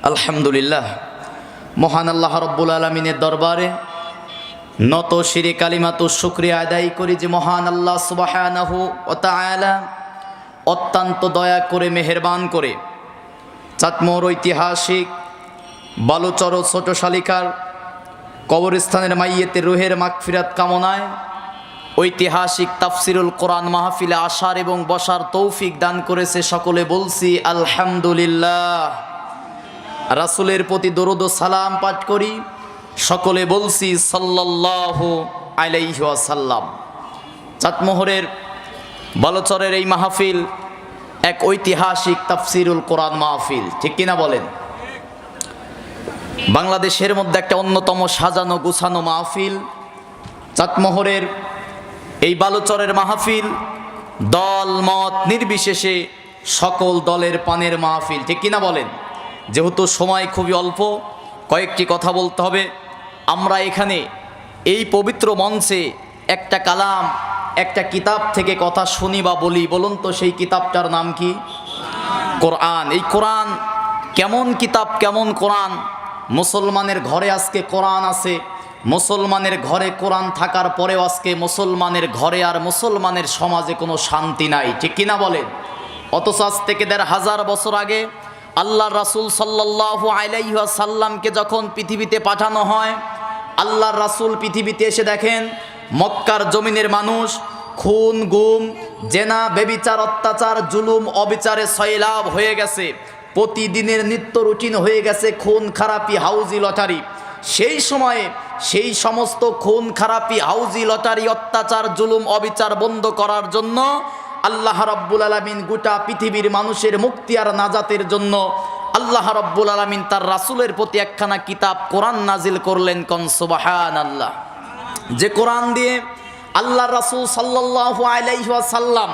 আলহামদুলিল্লাহ, মহান আল্লাহ রব্বুল আলমিনের দরবারে নত শিরে কালিমাতু শুকরিয়া আদায় করি যে মহান আল্লাহ সুবহানাহু ওয়া তাআলা অত্যন্ত দয়া করে মেহেরবান করে চাটমোহর ঐতিহাসিক বালুচর ছোট শালিকার কবরস্থানের মাইয়েতের রুহের মাগফিরাত কামনায় ঐতিহাসিক তাফসিরুল কোরআন মাহফিলে আসার এবং বসার তৌফিক দান করেছে। সকলে বলছি আলহামদুলিল্লাহ। রাসূলের প্রতি দরুদ ও সালাম পাঠ করি, সকলে বলছি সাল্লাল্লাহু আলাইহি ওয়াসাল্লাম। চাটমোহরের বালুচরের এই মাহফিল এক ঐতিহাসিক তাফসিরুল কোরআন মাহফিল, ঠিক কিনা বলেন? বাংলাদেশের মধ্যে একটা অন্যতম সাজানো গুছানো মাহফিল চাটমোহরের এই বালুচরের মাহফিল। দল মত নির্বিশেষে সকল দলের পানের মাহফিল, ঠিক কিনা বলেন? যেহেতু সময় খুবই অল্প, কয়েকটি কথা বলতে হবে। আমরা এখানে এই পবিত্র মঞ্চে একটা কালাম, একটা কিতাব থেকে কথা শুনি বা বলি। বলুন তো সেই কিতাবটার নাম কি? কোরআন। এই কোরআন কেমন কিতাব, কেমন কোরআন? মুসলমানের ঘরে আজকে কোরআন আছে, মুসলমানের ঘরে কোরআন থাকার পরেও আজকে মুসলমানের ঘরে আর মুসলমানের সমাজে কোনো শান্তি নাই, ঠিক কিনা বলেন? অথচ আজ থেকে ১৫০০ বছর আগে আল্লাহর রাসূল সাল্লাল্লাহু আলাইহি ওয়াসাল্লামকে যখন পৃথিবীতে পাঠানো হয়, আল্লাহর রাসূল পৃথিবীতে এসে দেখেন মক্কার জমিনের মানুষ খুন গুম জেনা বেবিচার অত্যাচার জুলুম অবিচারে সয়লাভ হয়ে গেছে। প্রতিদিনের নিত্য রুটিন হয়ে গেছে খুন খারাপি হাউজি লটারি। সেই সময়ে সেই সমস্ত খুন খারাপি হাউজি লটারি অত্যাচার জুলুম অবিচার বন্ধ করার জন্য আল্লাহ রাব্বুল আলামিন গোটা পৃথিবীর মানুষের মুক্তি আর নাজাতের জন্য আল্লাহ রাব্বুল আলামিন তার রাসূলের প্রতি একখানা কিতাব কোরআন নাজিল করলেন। কোন সুবহানাল্লাহ। যে কোরআন দিয়ে আল্লাহর রাসূল সাল্লাল্লাহু আলাইহি ওয়াসাল্লাম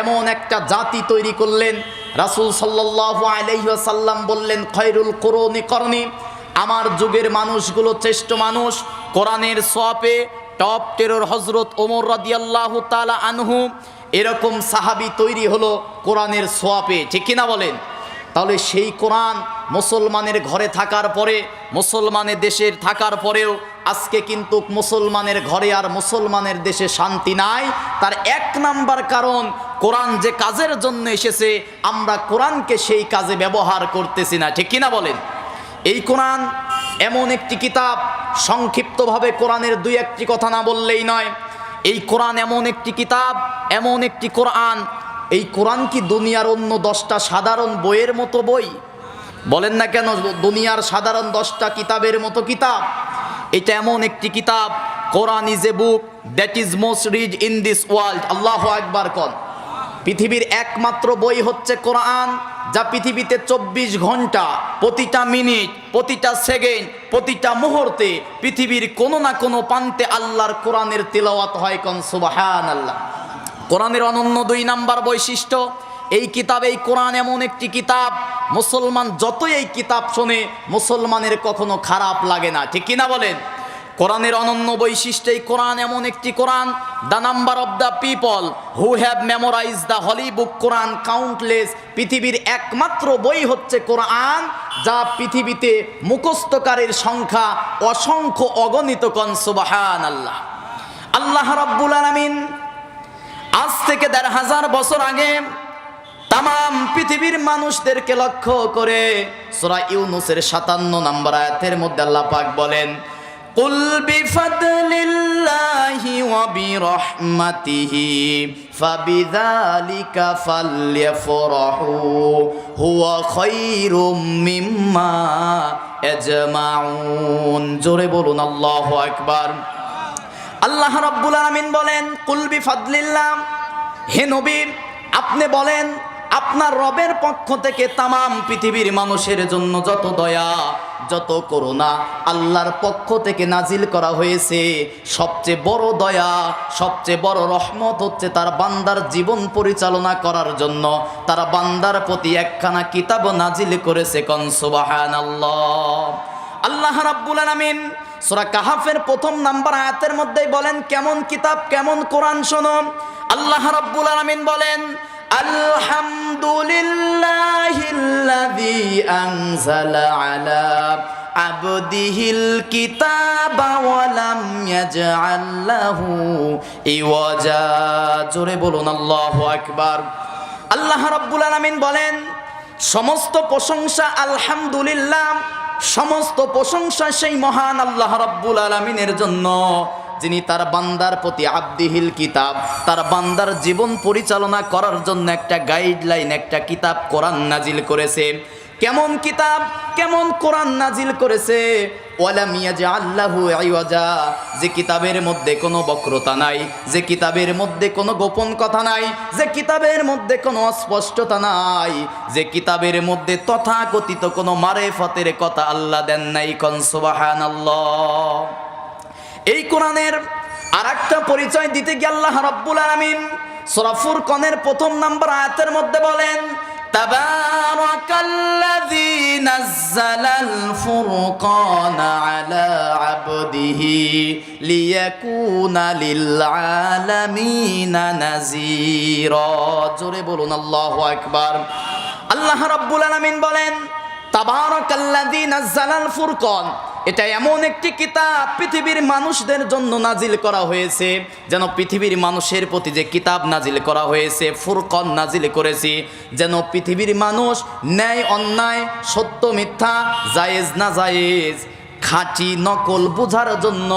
এমন একটা জাতি তৈরি করলেন। রাসূল সাল্লাল্লাহু আলাইহি ওয়াসাল্লাম বললেন, খয়রুল কুরুনি করনি, আমার যুগের মানুষগুলো শ্রেষ্ঠ মানুষ। কোরআনের সোয়াবে টপ টেরর হযরত ওমর রাদিয়াল্লাহু তাআলা আনহু এরকম সাহাবী তৈরি হলো কোরআনের সোয়াবে, ঠিক কিনা বলেন? তাহলে সেই কোরআন মুসলমানের ঘরে থাকার পরে, মুসলমানের দেশের থাকার পরেও আজকে কিন্তু মুসলমানের ঘরে আর মুসলমানের দেশে শান্তি নাই। তার এক নাম্বার কারণ, কোরআন যে কাজের জন্য এসেছে আমরা কোরআনকে সেই কাজে ব্যবহার করতেছি না, ঠিক কিনা বলেন? এই কোরআন এমন একটি কিতাব, সংক্ষিপ্তভাবে কোরআনের দুই একটি কথা না বললেই নয়। এই কোরআন এমন একটি কিতাব, এমন একটি কোরআন। এই কোরআন কি দুনিয়ার অন্য 10টা সাধারণ বইয়ের মতো বই? বলেন না কেন? দুনিয়ার সাধারণ 10টা কিতাবের মতো কিতাব। এটা এমন একটি কিতাব, Quran is a book that is most read in this world. আল্লাহু আকবার কন। পৃথিবীর একমাত্র বই হচ্ছে কোরআন, যা পৃথিবীতে 24 ঘন্টা প্রতিটা মিনিট প্রতিটা সেকেন্ড প্রতিটা মুহূর্তে পৃথিবীর কোনো না কোনো প্রান্তে আল্লাহর কোরআনের তিলাওয়াত হয়। কোন সুবহানাল্লাহ। কোরআনের অনন্য 2 নাম্বার বৈশিষ্ট্য, এই কিতাব, এই কোরআন এমন একটি কিতাব, মুসলমান যতই এই কিতাব শোনে মুসলমানের কখনো খারাপ লাগে না, ঠিক কিনা বলেন? কোরআনের অনন্য বৈশিষ্ট্য, এই কোরআন এমন একটি কোরআন, the number of the people who have memorise the holy book Quran countless. পৃথিবীর একমাত্র বই হচ্ছে কোরআন, যা পৃথিবীতে মুখস্থকারীর সংখ্যা অসংখ্য অগণিত। কোন সুবহানাল্লাহ। আল্লাহ রাব্বুল আলামিন আজ থেকে ১৫০০ বছর আগে তাম পৃথিবীর মানুষদেরকে লক্ষ্য করে সূরা ইউনূসের ৫৭ নম্বর আয়াতের মধ্যে আল্লাহ পাক বলেন, কুল বিফাদলিল্লাহি ওয়া বিরহমাতিহি ফাবিযালিকা ফালইফরাহু হুয়া খায়রুম মিম্মা ইয়াজমাউন। জোরে বলুন আল্লাহু আকবার। আল্লাহ রাব্বুল আলামিন বলেন, কুল বিফাদলিল্লাহ, হে নবী আপনি বলেন আপনার রবের পক্ষ থেকে তামাম পৃথিবীর মানুষের জন্য যত দয়া যত করুণা আল্লাহর পক্ষ থেকে নাজিল করা হয়েছে, সবচেয়ে বড় দয়া সবচেয়ে বড় রহমত হচ্ছে তার বান্দার জীবন পরিচালনা করার জন্য তার বান্দার প্রতি একখানা কিতাব নাজিল করেছে। কোন সুবহানাল্লাহ। আল্লাহ রাব্বুল আলামিন সূরা কাহাফের ১ম নাম্বার আয়াতের মধ্যেই বলেন কেমন কিতাব কেমন কোরআন শোনো। আল্লাহ রাব্বুল আলামিন বলেন, আলহামদুলিল্লাহিল্লাযী আনজালা আলা আবদিহিল কিতাবা ওয়া লাম ইয়াজআল লাহু ইওয়াজা। জোরে বলুন আল্লাহু আকবার। আল্লাহ রাব্বুল আলামিন বলেন, সমস্ত প্রশংসা আলহামদুলিল্লাহ, সমস্ত প্রশংসা সেই মহান আল্লাহ রাব্বুল আলামিনের জন্য, যিনি তার বান্দার প্রতি আবদিহিল কিতাব, তার বান্দার জীবন পরিচালনা করার জন্য একটা গাইডলাইন, একটা কিতাব কোরআন নাজিল করেছে। কেমন কিতাব, কেমন কোরআন নাজিল করেছে? ওয়ালাম ইয়াজআল লাহু ইওয়াজা, যে কিতাবের মধ্যে কোনো বক্রতা নাই, যে কিতাবের মধ্যে কোনো গোপন কথা নাই, যে কিতাবের মধ্যে কোনো অস্পষ্টতা নাই, যে কিতাবের মধ্যে তথাকথিত কোনো মারেফতের কথা আল্লাহ দেন নাই। কোন সুবহানাল্লাহ। এই কোরআনের আরেকটা পরিচয় দিতে গিয়ে আল্লাহ রাব্বুল আলামিন সূরা ফুরকানের ১ম নম্বর আয়াতের মধ্যে বলেন, তাবারাকাল্লাযী নাজ্জালাল ফুরকানা আলা আবদিহি লিয়াকুনা লিল আলামিনা নাযীরা। জোরে বলুন আল্লাহু আকবার। আল্লাহ রাব্বুল আলামিন বলেন, তাবারাকাল্লাযী নাজ্জালাল ফুরকান, এটা এমন একটি কিতাব পৃথিবীর মানুষদের জন্য নাজিল করা হয়েছে, যেন পৃথিবীর মানুষের প্রতি যে কিতাব নাজিল করা হয়েছে, ফুরকান নাজিল করেছি, যেন পৃথিবীর মানুষ ন্যায় অন্যায়, সত্য মিথ্যা, জায়েজ না জায়েজ, খাঁটি নকল বোঝার জন্য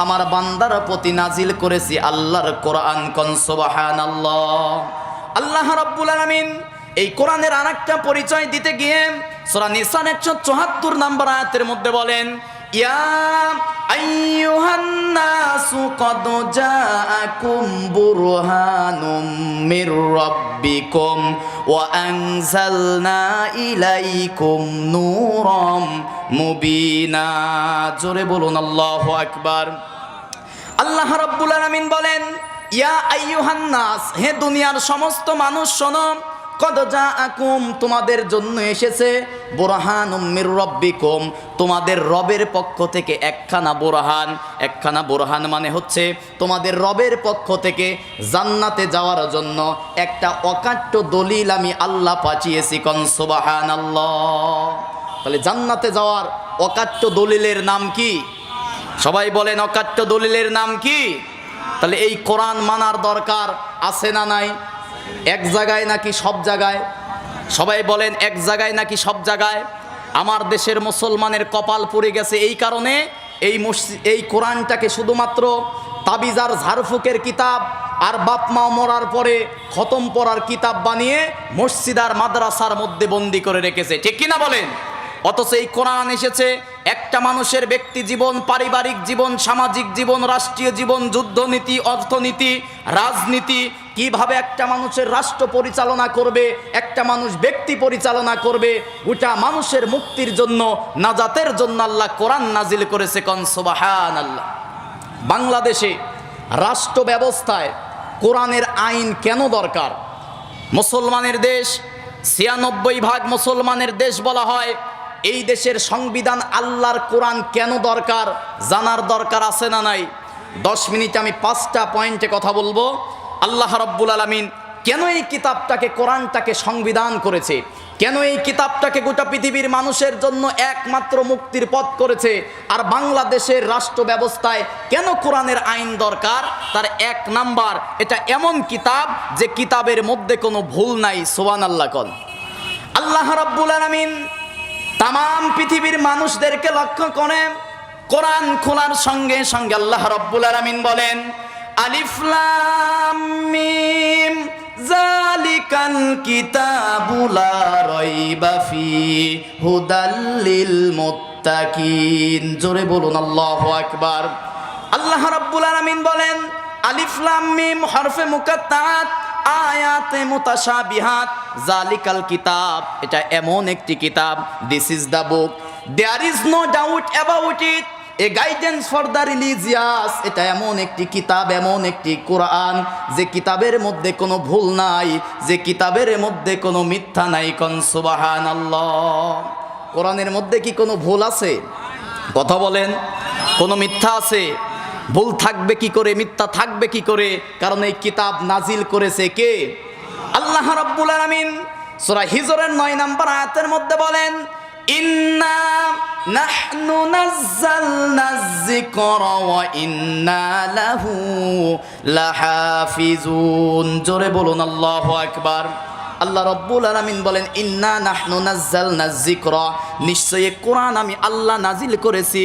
আমার বান্দার প্রতি নাজিল করেছি আল্লাহর কোরআন। কোন সুবহানাল্লাহ। আল্লাহ রাব্বুল আলামিন এই কোরআনের আরেকটা পরিচয় দিতে গিয়ে সূরা নিসার 174 নম্বর আয়াতের মধ্যে বলেন, ইয়া আইয়ুহান নাসু ক্বাদ জাআকুম বুরহানুম মির রাব্বিকুম ওয়া আনজালনা ইলাইকুম নূরাম মুবিনা। জোরে বলুন আল্লাহু আকবার। আল্লাহ রাব্বুল আলামিন বলেন, ইয়া আইয়ুহান নাস, হে দুনিয়ার সমস্ত মানুষ শোনো, কদ জাআকুম, তোমাদের জন্য এসেছে, বুরহানুম মির রাব্বিকুম, তোমাদের রবের পক্ষ থেকে একখানা বুরহান। একখানা বুরহান মানে হচ্ছে তোমাদের রবের পক্ষ থেকে জান্নাতে যাওয়ার জন্য একটা অকাট্য দলিল আমি আল্লাহ পাঠিয়েছি। কোন সুবহানাল্লাহ। তাহলে জান্নাতে যাওয়ার অকাট্য দলিলের নাম কি? সবাই বলেন, অকাট্য দলিলের নাম কি? তাহলে এই কোরআন মানার দরকার আছে না নাই? এক জায়গায় নাকি সব জায়গায়? সবাই বলেন, এক জায়গায় নাকি সব জায়গায়? আমার দেশের মুসলমানের কপাল পুড়ে গেছে এই কারণে, এই কোরআনটাকে শুধুমাত্র তাবিজ আর ঝাড়ফুকের কিতাব আর বাপ মা মরার পরে খতম পড়ার কিতাব বানিয়ে মসজিদ আর মাদ্রাসার মধ্যে বন্দি করে রেখেছে, ঠিক কিনা বলেন? অথচ এই কোরআন এসেছে একটা মানুষের ব্যক্তি জীবন, পারিবারিক জীবন, সামাজিক জীবন, রাষ্ট্রীয় জীবন, যুদ্ধনীতি, অর্থনীতি, রাজনীতি, কিভাবে একটা মানুষের রাষ্ট্র পরিচালনা করবে, একটা মানুষ ব্যক্তি পরিচালনা করবে, গোটা মানুষের মুক্তির জন্য, নাজাতের জন্য আল্লাহ কোরআন নাজিল করেছে। কোন সুবহানাল্লাহ। বাংলাদেশে রাষ্ট্র ব্যবস্থায় কোরআনের আইন কেন দরকার? মুসলমানের দেশ, ৯৬% মুসলমানের দেশ বলা হয়। এই দেশের সংবিধান আল্লাহর কোরআন কেন দরকার জানার দরকার আছে না নাই? 10 মিনিটে আমি 5টা পয়েন্টে কথা বলবো। আল্লাহ রাব্বুল আলামিন কেন এই কিতাবটাকে, কোরআনটাকে সংবিধান করেছে, কেন এই কিতাবটাকে গোটা পৃথিবীর মানুষের জন্য একমাত্র মুক্তির পথ করেছে, আর বাংলাদেশের রাষ্ট্র ব্যবস্থায় কেন কোরআনের আইন দরকার? তার 1 নাম্বার, এটা এমন কিতাব যে কিতাবের মধ্যে কোনো ভুল নাই। সুবহানাল্লাহ। কোন আল্লাহ রাব্বুল আলামিন তাম পৃথিবীর মানুষদেরকে লক্ষ্য করে কোরআন খোলার সঙ্গে সঙ্গে আল্লাহ রাব্বুল আলামিন বলেন, আলিফ লাম মিম যালিকাল কিতাবু লা রাইবা ফি হুদাল লিল মুত্তাকিন। জোরে বলুন আল্লাহু আকবার। আল্লাহ রাব্বুল আলামিন বলেন, আলিফ লাম মিম হরফে মুকাত্তাআত, আয়াতে মুতাশাবিহাত, জালিকাল কিতাব, এটা এমন একটি কিতাব, this is the book, there is no doubt about it, a guidance for the religious. এটা এমন একটি কিতাব, এমন একটি কোরআন যে কিতাবের মধ্যে কোনো ভুল নাই, যে কিতাবের মধ্যে কোনো মিথ্যা নাই। কোন সুবহানাল্লাহ। কোরআনের মধ্যে কি কোনো ভুল আছে? কথা বলেন, কোনো মিথ্যা আছে? ভুল থাকবে কি করে, মিথ্যা থাকবে কি করে? কারণ এই কিতাব নাজিল করেছে কে? আল্লাহ রাব্বুল আলামিন সূরা হিজরের 9 নম্বর আয়াতের মধ্যে বলেন, ইন্না নাহনু নাযালনা যিকরা ওয়া ইন্না লাহু লাহাফিজুন। জোরে বলুন আল্লাহু আকবার। আল্লাহ রাব্বুল আলামিন বলেন, ইন্না নাহনু নাযালনা যিকরা, নিশ্চয়ই কোরআন আমি আল্লাহ নাজিল করেছি,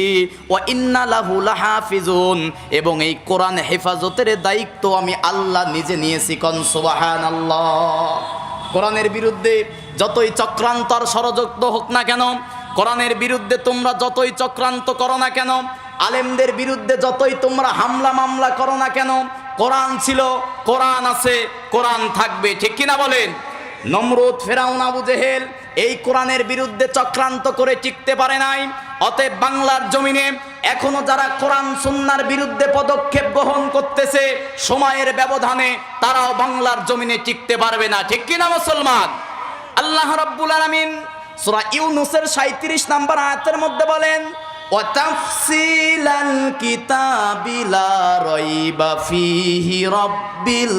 ওয়া ইন্না লাহু লাহাফিজুন, এবং এই কোরআন হেফাজতের দায়িত্ব আমি আল্লাহ নিজে নিয়েছি। কোন সুবহানাল্লাহ। কোরআনের বিরুদ্ধে যতই চক্রান্ত আর ষড়যন্ত্র হোক না কেন, কোরআনের বিরুদ্ধে তোমরা যতই চক্রান্ত করো না কেন, আলেমদের বিরুদ্ধে যতই তোমরা হামলা মামলা করো না কেন, কোরআন ছিল, কোরআন আছে, কোরআন থাকবে। ঠিক কিনা বলেন? নমরুদ, ফেরাউন, আবু জেহেল এই কোরআনের বিরুদ্ধে চক্রান্ত করে টিকতে পারে নাই। অতএব বাংলার জমিনে এখনো যারা কোরআন সুন্নাহর বিরুদ্ধে পদক্ষেপ গ্রহণ করতেছে, সময়ের ব্যবধানে তারাও বাংলার জমিনে টিকতে পারবে না। ঠিক কিনা মুসলমান? আল্লাহ রাব্বুল আলামিন সূরা ইউনূসের 37 নম্বর আয়াতের মধ্যে বলেন, ওয়া তাফসিলাল কিতাবি লা রাইবা ফীহি রাব্বিল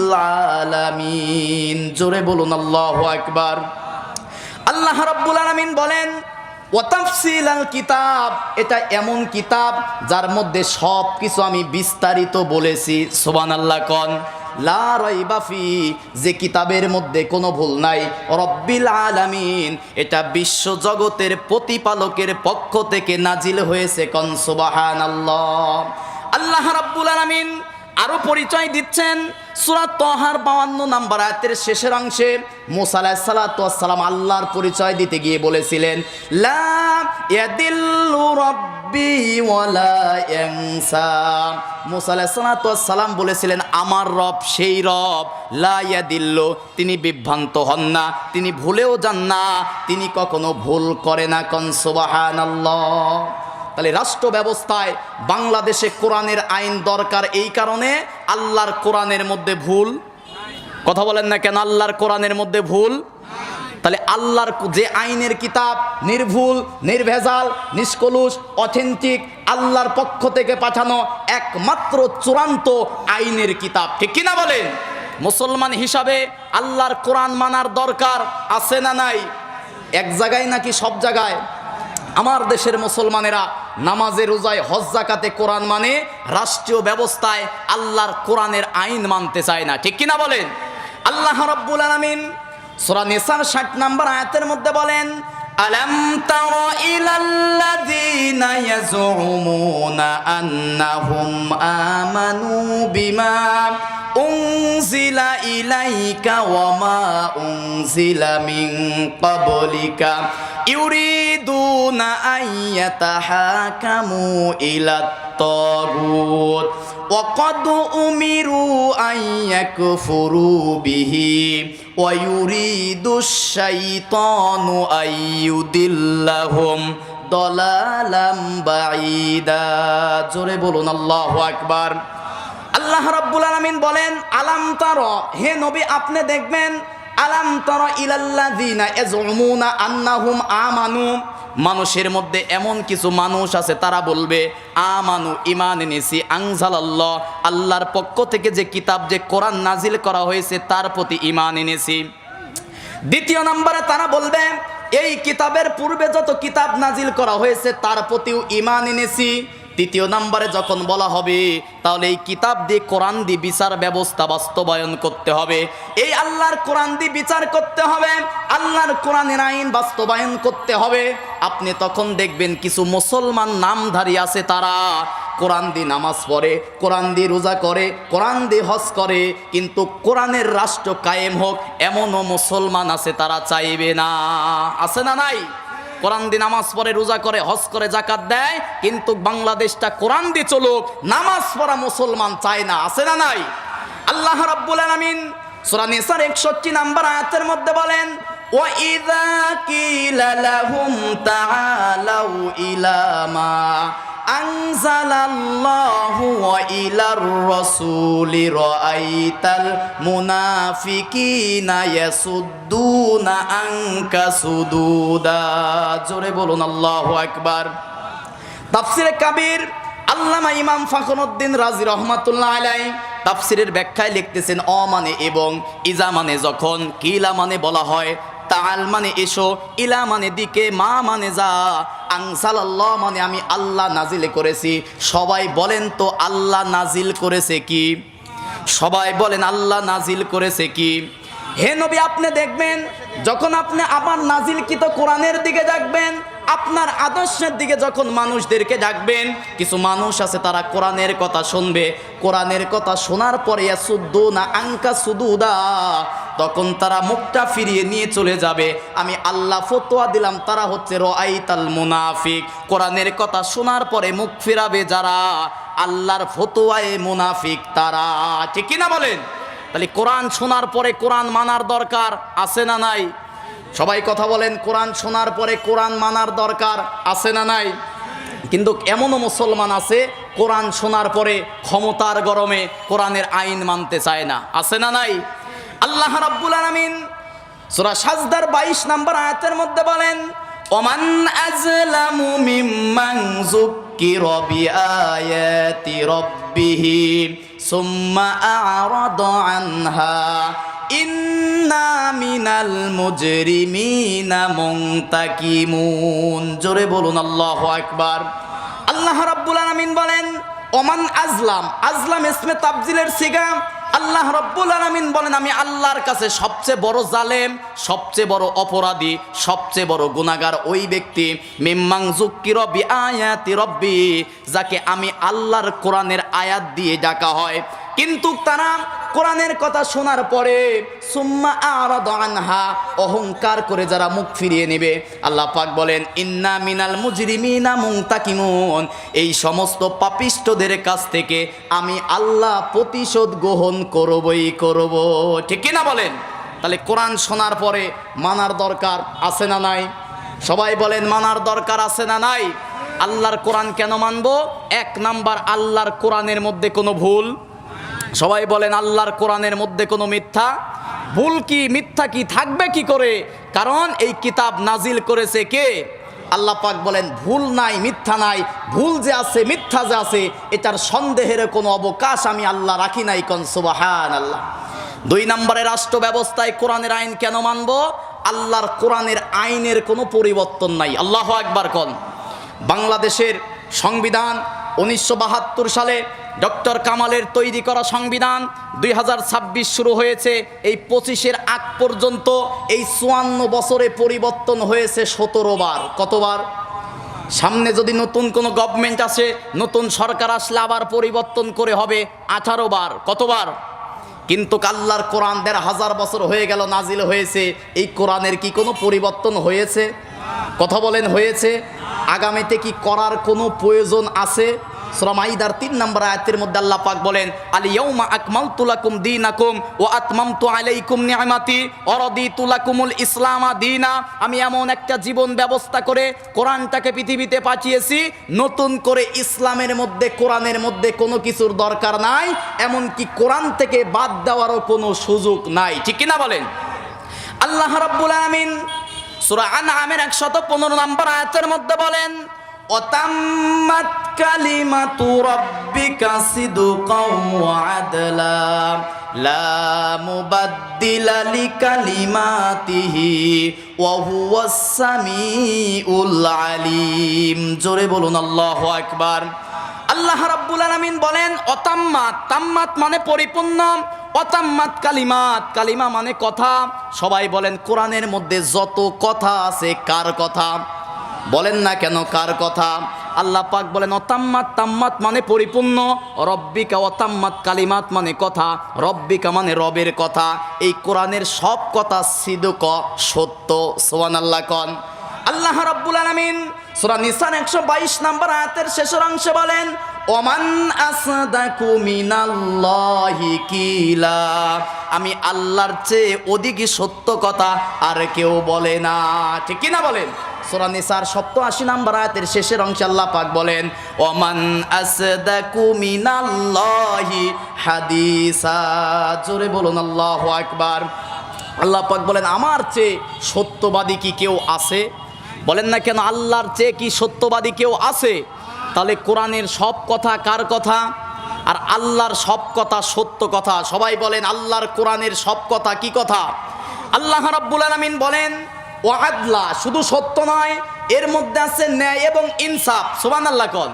আলামিন। জোরে বলুন আল্লাহু আকবার। আল্লাহ রাব্বুল আলামিন বলেন, ওয়া তাফসিলাল কিতাব, এটা এমন কিতাব যার মধ্যে সব কিছু আমি বিস্তারিত বলেছি। সুবহানাল্লাহ কোন। লা রাইবা ফি, যে কিতাবের মধ্যে কোনো ভুল নাই। রব্বিল আলামিন, এটা বিশ্ব জগতের প্রতিপালকের পক্ষ থেকে নাজিল হয়েছে। কোন সুবহানাল্লাহ। আল্লাহ রাব্বুল আলামিন আরো পরিচয় দিচ্ছেন সূরা তাহার 52 নম্বর আয়াতের শেষের অংশে। মুসা আলাইহিস সালাতু ওয়াস সালাম আল্লাহর পরিচয় দিতে গিয়ে বলেছিলেন, লা ইয়াদিল্লু রাব্বি ওয়ালা ইয়ানসা। মুসা আলাইহিস সালাতু ওয়াস সালাম বলেছিলেন, আমার রব সেই রব, লা ইয়াদিল্লু, তিনি বিভ্রান্ত হন না, তিনি ভুলেও যান না, তিনি কখনো ভুল করে না। কোন সুবহানাল্লাহ। তাহলে রাষ্ট্র ব্যবস্থায় বাংলাদেশে কোরআনের আইন দরকার এই কারণে, আল্লাহর কোরআনের মধ্যে ভুল, কথা বলেন না কেন? আল্লাহর কোরআনের মধ্যে ভুল। তাহলে আল্লাহর যে আইনের কিতাব নির্ভুল, নির্ভেজাল, নিষ্কলুষ, অথেন্টিক, আল্লাহর পক্ষ থেকে পাঠানো একমাত্র চূড়ান্ত আইনের কিতাব। ঠিক কিনা বলেন? মুসলমান হিসাবে আল্লাহর কোরআন মানার দরকার আছে না নাই? এক জায়গায় নাকি সব জায়গায়? আমার দেশের মুসলমানেরা নামাজে, রোজায়, হজ, যাকাতে কোরআন মানে, রাষ্ট্রীয় ব্যবস্থায় আল্লাহর কোরআনের আইন মানতে চায় না। ঠিক কিনা বলেন? আল্লাহ রাব্বুল আলামিন সূরা নিসার 60 নম্বর আয়াতের মধ্যে বলেন, আলাম তারা ইলাল্লাযীনা ইয়াজউমুনা আন্নাহুম আমানু বিমা উনজিলা ইলাইকা ওয়া মা উনজিলা মিন ক্বাবলিকা ইউরিদুনা আইয়াতাহাকামু ইলাত তাগুত ওয়া ক্বাদ উমিরু আইয়াকফুরু বিহি ওয়া ইউরিদুশ শাইতানু আইয়ুদিল্লাহুম দালালাম বাঈদা। জোরে বলুন আল্লাহু আকবার। আল্লাহ রাব্বুল আলামিন বলেন, আলাম তারা, হে নবী আপনি দেখবেন, আলাম তারা ইলাল্লাযীনা ইয়াজউমুনা আন্নাহুম আমানু, মানুষের মধ্যে এমন কিছু মানুষ আছে তারা বলবে আমানু, ঈমান এনেছি, আনজালাল্লাহ, আল্লাহর পক্ষ থেকে যে কিতাব, যে কোরআন নাজিল করা হয়েছে তার প্রতি ঈমান এনেছি। দ্বিতীয় নম্বরে তারা বলবে এই কিতাবের পূর্বে যত কিতাব নাজিল করা হয়েছে তার প্রতিও ঈমান এনেছি। তৃতীয় নম্বরে যখন বলা হবে তাহলে এই কিতাব দিয়ে, কোরআন দিয়ে বিচার ব্যবস্থা বাস্তবায়ন করতে হবে, এই আল্লাহর কোরআন দিয়ে বিচার করতে হবে, আল্লাহর কোরআনের আইন বাস্তবায়ন করতে হবে। আপনি তখন দেখবেন কিছু মুসলমান নামধারী আছে, তারা কোরআন দিয়ে নামাজ পড়ে, কোরআন দিয়ে রোজা করে, কোরআন দিয়ে হজ করে, কিন্তু কোরআনের রাষ্ট্র কায়েম হোক এমনও মুসলমান আছে তারা চাইবে না। আছে না নাই? কোরআন দিয়ে নামাজ পড়ে, রোজা করে, হজ করে, যাকাত দেয়, কিন্তু বাংলাদেশটা কোরআন দিয়ে চলুক নামাজ পড়া মুসলমান চায় না। আছে না নাই? আল্লাহ রাব্বুল আলামিন সূরা নিসার 61 নম্বর আয়াতের মধ্যে বলেন, ওয়া ইযা কিলা লাহুম তাআলাউ ইলা মা আনজালাল্লাহু ওয়া ইলার রাসূলি রাআইতাল মুনাফিকিনা ইয়াসুদ্দুনা আনকা সুদুদা। জোরে বলুন আল্লাহু আকবার। তাফসীরে কাবীর আল্লামা ইমাম ফখরুদ্দীন রাজি রহমাতুল্লাহ আলাইহি তাফসিরের ব্যাখ্যায় লিখতেছেন অ মানে এবং, ইজা মানে যখন, কিলা মানে বলা হয়, তাআল মানে এসো, ইলা মানে দিকে, মা মানে যা, আনজালাল্লাহ মানে আমি আল্লাহ নাজিল করেছি। সবাই বলেন তো আল্লাহ নাজিল করেছে কি? সবাই বলেন আল্লাহ নাজিল করেছে কি? হে নবী, আপনি দেখবেন যখন আপনি আবার নাজিলকৃত কোরআনের দিকে ডাকবেন, আপনার আদর্শের দিকে যখন মানুষদেরকে ডাকবেন, কিছু মানুষ আছে তারা কোরআনের কথা শুনবে, কোরআনের কথা শোনার পরে ইয়াসুদ্দুনা আনকা সুদুদা, তখন তারা মুখটা ফিরিয়ে নিয়ে চলে যাবে। আমি আল্লাহ ফতোয়া দিলাম তারা হচ্ছে রাআইতাল মুনাফিক। কোরআনের কথা শোনার পরে মুখ ফিরাবে যারা, আল্লাহর ফতোয়ায়ে মুনাফিক তারা। ঠিক কিনা বলেন? তাহলে কোরআন শোনার পরে কোরআন মানার দরকার আছে না নাই? সবাই কথা বলেন, কোরআন শোনার পরে কোরআন মানার দরকার আছে না নাই? কিন্তু এমনও মুসলমান আছে কোরআন শোনার পরে ক্ষমতার গরমে কোরআনের আইন মানতে চায় না, আছে না নাই? আল্লাহ রাব্বুল আলামিন সূরা সাজদার 22 নম্বর আয়াতের মধ্যে বলেন, ওমান আযলামু মিম্মান যুক্কিরা বিআয়াতি রাব্বিহি সুম্মা আ'রাদা আনহা ইন্না মিনাল মুজরিমিনা মুনতাকিমুন। জোরে বলুন আল্লাহু আকবার। আল্লাহ রাব্বুল আলামিন বলেন ওমান আজলাম, আজলাম ইসমে তাবজিলের সিগা। আল্লাহ রাব্বুল আলামিন বলেন আমি আল্লাহর কাছে সবচেয়ে বড় জালেম, সবচেয়ে বড় অপরাধী, সবচেয়ে বড় গুনাহগার ওই ব্যক্তি, মিম্মান যুক্কিরা বিআয়াতি রাব্বি, যাকে আমি আল্লাহর কোরআনের আয়াত দিয়ে ডাকা হয়, কিন্তু তারা কোরআনের কথা শোনার পরে সুম্মা আ'রাদা আনহা, অহংকার করে যারা মুখ ফিরিয়ে নেবে। আল্লাহ পাক বলেন ইন্না মিনাল মুজরিমিনা মুনতাকিমুন, এই সমস্ত পাপিষ্ঠদের কাছ থেকে আমি আল্লাহ প্রতিশোধ গ্রহণ করবই করব। ঠিক কিনা বলেন? তাহলে কোরআন শোনার পরে মানার দরকার আছে না নাই? সবাই বলেন মানার দরকার আছে না নাই? আল্লাহর কোরআন কেন মানবো? এক নাম্বার, আল্লাহর কোরআনের মধ্যে কোনো ভুল, সবাই বলেন আল্লাহর কোরআনের মধ্যে কোনো মিথ্যা, ভুল কি মিথ্যা কি থাকবে কি করে? কারণ এই কিতাব নাজিল করেছে কে? আল্লাহ পাক বলেন ভুল নাই মিথ্যা নাই, ভুল যে আছে মিথ্যা যে আছে এটার সন্দেহের কোনো অবকাশ আমি আল্লাহ রাখি নাই। কোন সুবহানাল্লাহ। দুই নম্বরে, রাষ্ট্র ব্যবস্থায় কোরআনের আইন কেন মানব? আল্লাহর কোরআনের আইনের কোনো পরিবর্তন নাই। আল্লাহু আকবার কোন। বাংলাদেশের সংবিধান 1972 সালে ডক্টর কামালের তৈরি করা সংবিধান 2026 শুরু হয়েছে, এই 25-এর আগ পর্যন্ত এই 54 বছরে পরিবর্তন হয়েছে 17 বার। কতবার? সামনে যদি নতুন কোনো গভর্নমেন্ট আসে, নতুন সরকার আসলে আবার পরিবর্তন করে হবে 18 বার। কতবার? কিন্তু আল্লাহর কোরআন 1500 বছর হয়ে গেল নাজিল হয়েছে, এই কোরআনের কি কোনো পরিবর্তন হয়েছে? কথা বলেন হয়েছে? আগামীতে কি করার কোনো প্রয়োজন আছে? সূরা মাইদার 3 নম্বর আয়াতের মধ্যে আল্লাহ পাক বলেন আল ইয়াউমা আকমালতু লাকুম দীনাকুম ওয়া আতমামতু আলাইকুম নি'মাতি ওয়া রাদিতু লাকুমুল ইসলামা দীনা। আমি এমন একটা জীবন ব্যবস্থা করে কোরআনটাকে পৃথিবীতে পাঠিয়েছি, নতুন করে ইসলামের মধ্যে কোরআনের মধ্যে কোনো কিছুর দরকার নাই, এমনকি কোরআন থেকে বাদ দেওয়ারও কোনো সুযোগ নাই। ঠিক কিনা বলেন? আল্লাহ রাব্বুল আলামিন সূরা আনআমের 115 নম্বর আয়াতের মধ্যে বলেন ওয়াতাম্মাত কালিমাতু রাব্বিকা সিদকাও ওয়া আদলা লা মুবাদ্দিলা লিকালিমাতিহি ওয়া হুয়াস সামিউল আলিম। জোরে বলুন আল্লাহু আকবার। আল্লাহ রাব্বুল আলামিন বলেন অতাম্মাত, তাম্মাত মানে পরিপূর্ণ, অতাম্মাত কালিমাত, কালিমা মানে কথা। সবাই বলেন কোরআনের মধ্যে যত কথা আছে কার কথা? বলেন না কেন কার কথা? আল্লাহ পাক বলেন অতাম্মাত, তাম্মাত মানে পরিপূর্ণ, রব্বিকা অতাম্মাত কালিমাত মানে কথা, রব্বিকা মানে রবের কথা। এই কোরআনের সব কথা সিদক, সত্য। সুবহানাল্লাহ কোন। আল্লাহ রাব্বুল আলামিন সূরা নিসার 122 নম্বর আয়াতের শেষের অংশে বলেন ওমান আসদাকু মিনাল্লাহি কিলা, আমি আল্লাহর চেয়ে অধিক সত্য কথা আর কেউ বলে না। ঠিক কি না বলেন? সূরা নিসার 87 নম্বর আয়াতের শেষের অংশে আল্লাহ পাক বলেন ওমান আসদাকু মিনাল্লাহি হাদিসা। জোরে বলুন আল্লাহু আকবার। আল্লাহ পাক বলেন আমার চেয়ে সত্যবাদী কি কেউ আছে? বলেন না কেন আল্লাহর চেয়ে কি সত্যবাদী কেউ আছে? তাহলে কোরআনের সব কথা কার কথা? আর আল্লাহর সব কথা সত্য কথা। সবাই বলেন আল্লাহর কোরআনের সব কথা কি কথা? আল্লাহ রাব্বুল আলামিন বলেন ওয়া আদলা, শুধু সত্য নয়, এর মধ্যে আছে ন্যায় এবং ইনসাফ। সুবহানাল্লাহ কোন।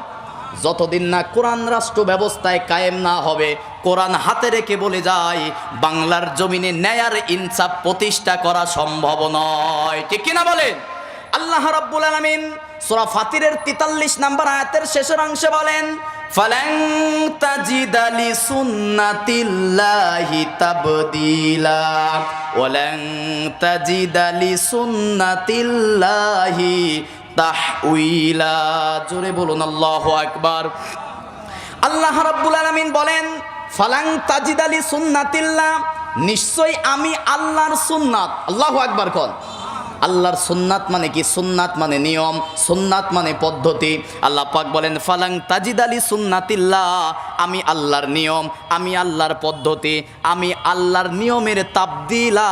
যতদিন না কোরআন রাষ্ট্র ব্যবস্থায় কায়েম না হবে, কোরআন হাতে রেখে বলে যায় বাংলার জমিনে ন্যায় আর ইনসাফ প্রতিষ্ঠা করা সম্ভব নয়। ঠিক কিনা বলেন? আল্লাহ রাব্বুল আলামিন সূরা ফাতিরের 43 নম্বর আয়াতের শেষের অংশে বলেন ফালান তাজিদা লিসুন্নাতিল্লাহি তাবদীলা ওয়ালান তাজিদা লিসুন্নাতিল্লাহি তাহউইলা। জোরে বলুন আল্লাহু আকবার। আল্লাহ রাব্বুল আলামিন বলেন ফালান তাজিদা লিসুন্নাতিল্লাহ, নিশ্চয়ই আমি আল্লাহর সুন্নাত। আল্লাহু আকবার কোন। আল্লাহর সুন্নাত মানে কি? সুন্নাত মানে নিয়ম, সুন্নাত মানে পদ্ধতি। আল্লাহ পাক বলেন ফালাং তাজিদ আলী সুন্নাতিল্লাহ, আমি আল্লাহর নিয়ম, আমি আল্লাহর পদ্ধতি, আমি আল্লাহর নিয়মের তাবদিলা,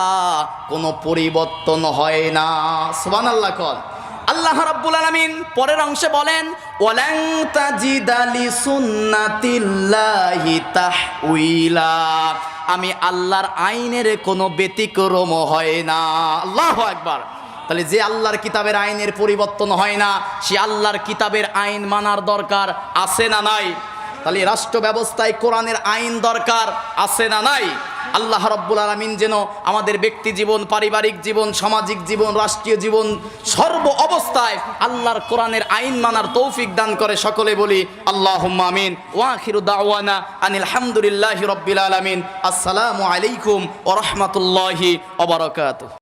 কোনো পরিবর্তন হয় না। সুবহানাল্লাহ কোন। আল্লাহ রাব্বুল আলামিন পরের অংশে বলেন ওয়ালাং তাজিদা লিসুন্নাতিল্লাহি তাহউইলা, আমি আল্লাহর আইনের কোনো ব্যতিক্রম হয় না। আল্লাহু আকবার। তাহলে যে আল্লাহর কিতাবের আইনের পরিবর্তন হয় না, সে আল্লাহর কিতাবের আইন মানার দরকার আছে না নাই? তাহলে রাষ্ট্র ব্যবস্থায় কোরআনের আইন দরকার আছে না নাই? আল্লাহ রাব্বুল আলামিন যেন আমাদের ব্যক্তি জীবন, পারিবারিক জীবন, সামাজিক জীবন, রাষ্ট্রীয় জীবন, সর্ব অবস্থায় আল্লাহর কোরআনের আইন মানার তৌফিক দান করে। সকলে বলি আল্লাহুম্মা আমিন। ওয়া আখিরু দাওয়ানা আনিল হামদুলিল্লাহি রাব্বিল আলামিন। আসসালামু আলাইকুম ওয়া রাহমাতুল্লাহি ওয়া বারাকাতুহু।